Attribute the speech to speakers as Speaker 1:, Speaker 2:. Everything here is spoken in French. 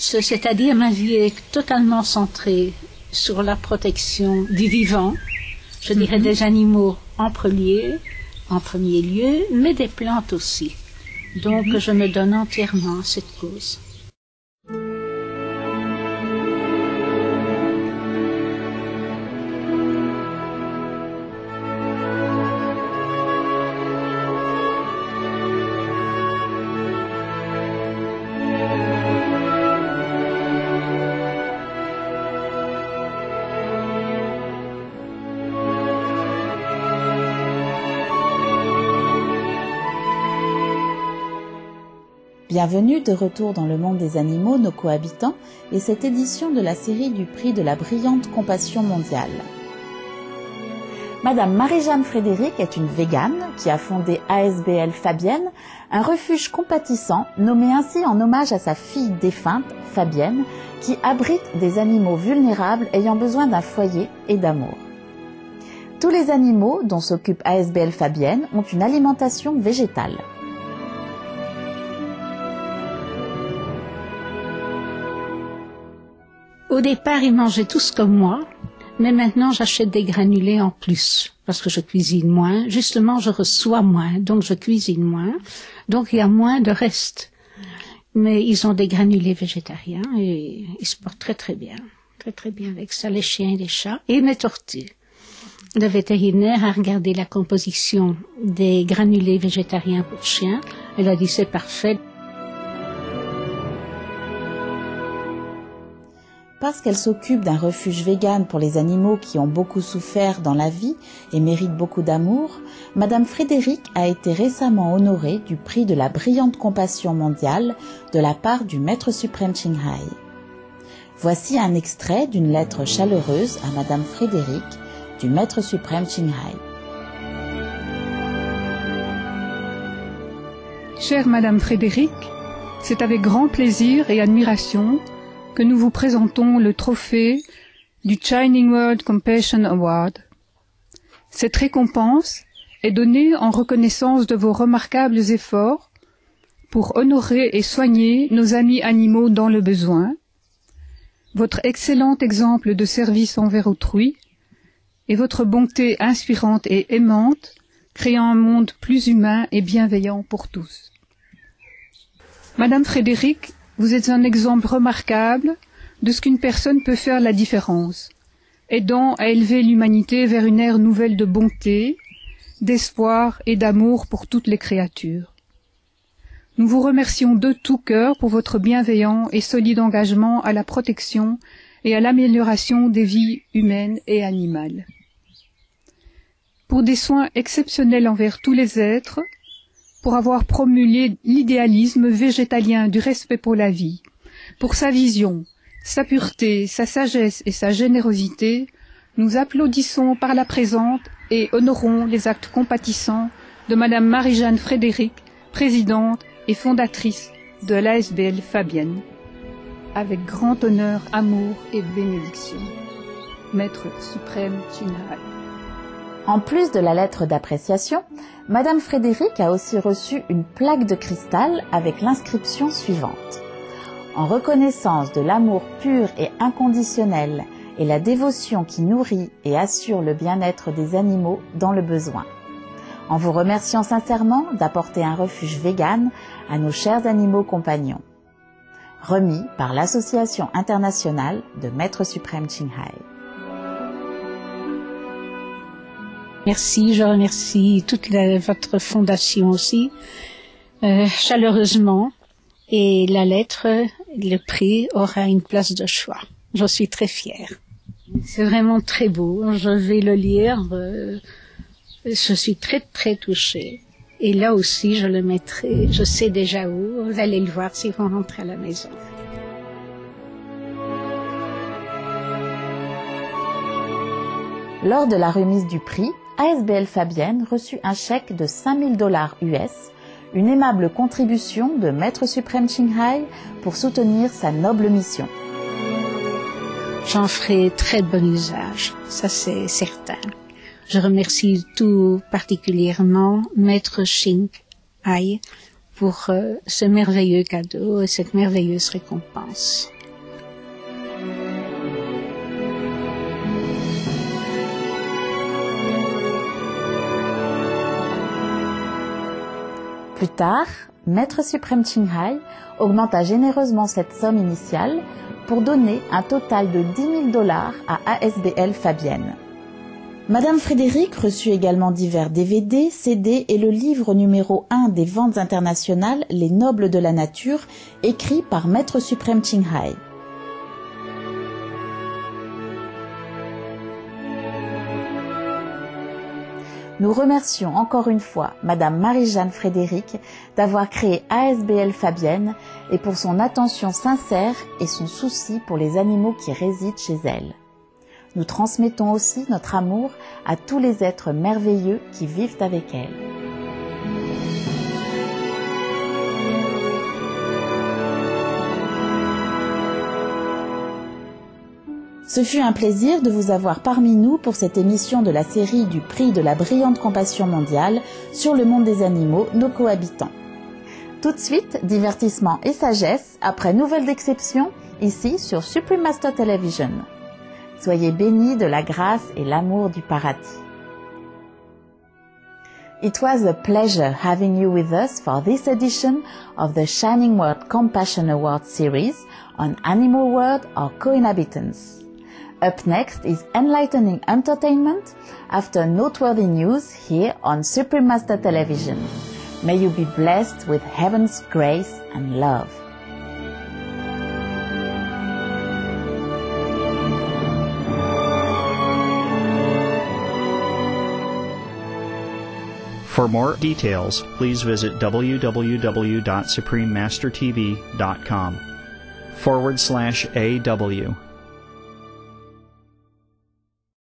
Speaker 1: C'est-à-dire ma vie est totalement centrée sur la protection du vivant, je dirais des animaux en premier lieu, mais des plantes aussi. Donc je me donne entièrement à cette cause.
Speaker 2: Bienvenue de retour dans le monde des animaux, nos cohabitants, et cette édition de la série du prix de la brillante compassion mondiale. Madame Marie-Jeanne Frédéric est une végane qui a fondé ASBL Fabienne, un refuge compatissant nommé ainsi en hommage à sa fille défunte, Fabienne, qui abrite des animaux vulnérables ayant besoin d'un foyer et d'amour. Tous les animaux dont s'occupe ASBL Fabienne ont une alimentation végétale.
Speaker 1: Au départ, ils mangeaient tous comme moi, mais maintenant j'achète des granulés en plus, parce que je cuisine moins. Justement, je reçois moins, donc je cuisine moins. Donc il y a moins de restes. Mais ils ont des granulés végétariens et ils se portent très très bien. Très très bien avec ça, les chiens et les chats et mes tortues. Le vétérinaire a regardé la composition des granulés végétariens pour chiens. Elle a dit c'est parfait.
Speaker 2: Parce qu'elle s'occupe d'un refuge vegan pour les animaux qui ont beaucoup souffert dans la vie et méritent beaucoup d'amour, Madame Frédéric a été récemment honorée du prix de la brillante compassion mondiale de la part du Maître suprême Ching Hai. Voici un extrait d'une lettre chaleureuse à Madame Frédéric du Maître suprême Ching Hai.
Speaker 3: Chère Madame Frédéric, c'est avec grand plaisir et admiration que nous vous présentons le trophée du Shining World Compassion Award. Cette récompense est donnée en reconnaissance de vos remarquables efforts pour honorer et soigner nos amis animaux dans le besoin, votre excellent exemple de service envers autrui et votre bonté inspirante et aimante, créant un monde plus humain et bienveillant pour tous. Madame Frédéric, vous êtes un exemple remarquable de ce qu'une personne peut faire la différence, aidant à élever l'humanité vers une ère nouvelle de bonté, d'espoir et d'amour pour toutes les créatures. Nous vous remercions de tout cœur pour votre bienveillant et solide engagement à la protection et à l'amélioration des vies humaines et animales. Pour des soins exceptionnels envers tous les êtres, pour avoir promulgué l'idéalisme végétalien du respect pour la vie, pour sa vision, sa pureté, sa sagesse et sa générosité, nous applaudissons par la présente et honorons les actes compatissants de Madame Marie-Jeanne Frédéric, présidente et fondatrice de l'ASBL Fabienne. Avec grand honneur, amour et bénédiction. Maître suprême Ching Hai.
Speaker 2: En plus de la lettre d'appréciation, Madame Frédéric a aussi reçu une plaque de cristal avec l'inscription suivante. En reconnaissance de l'amour pur et inconditionnel et la dévotion qui nourrit et assure le bien-être des animaux dans le besoin. En vous remerciant sincèrement d'apporter un refuge vegan à nos chers animaux compagnons. Remis par l'Association internationale de Maître suprême Ching Hai.
Speaker 1: Merci, je remercie toute votre fondation aussi, chaleureusement. Et la lettre, le prix aura une place de choix. Je suis très fière. C'est vraiment très beau. Je vais le lire. Je suis très très touchée. Et là aussi, je le mettrai. Je sais déjà où. Vous allez le voir si vous rentrez à la maison.
Speaker 2: Lors de la remise du prix, ASBL Fabienne reçut un chèque de $5 000 US, une aimable contribution de Maître suprême Ching Hai pour soutenir sa noble mission.
Speaker 1: J'en ferai très bon usage, ça c'est certain. Je remercie tout particulièrement Maître Ching Hai pour ce merveilleux cadeau et cette merveilleuse récompense.
Speaker 2: Plus tard, Maître suprême Ching Hai augmenta généreusement cette somme initiale pour donner un total de $10,000 à ASBL Fabienne. Madame Frédéric reçut également divers DVD, CD et le livre numéro 1 des ventes internationales Les Nobles de la Nature, écrit par Maître suprême Ching Hai. Nous remercions encore une fois Madame Marie-Jeanne Frédéric d'avoir créé ASBL Fabienne et pour son attention sincère et son souci pour les animaux qui résident chez elle. Nous transmettons aussi notre amour à tous les êtres merveilleux qui vivent avec elle. Ce fut un plaisir de vous avoir parmi nous pour cette émission de la série du prix de la brillante compassion mondiale sur le monde des animaux, nos cohabitants. Tout de suite, divertissement et sagesse après Nouvelles d'exception, ici sur Supreme Master Television. Soyez bénis de la grâce et l'amour du paradis. It was a pleasure having you with us for this edition of the Shining World Compassion Award series on Animal World or Coinhabitants. Up next is enlightening entertainment after noteworthy news here on Supreme Master Television. May you be blessed with heaven's grace and love.
Speaker 4: For more details, please visit www.suprememastertv.com/AW.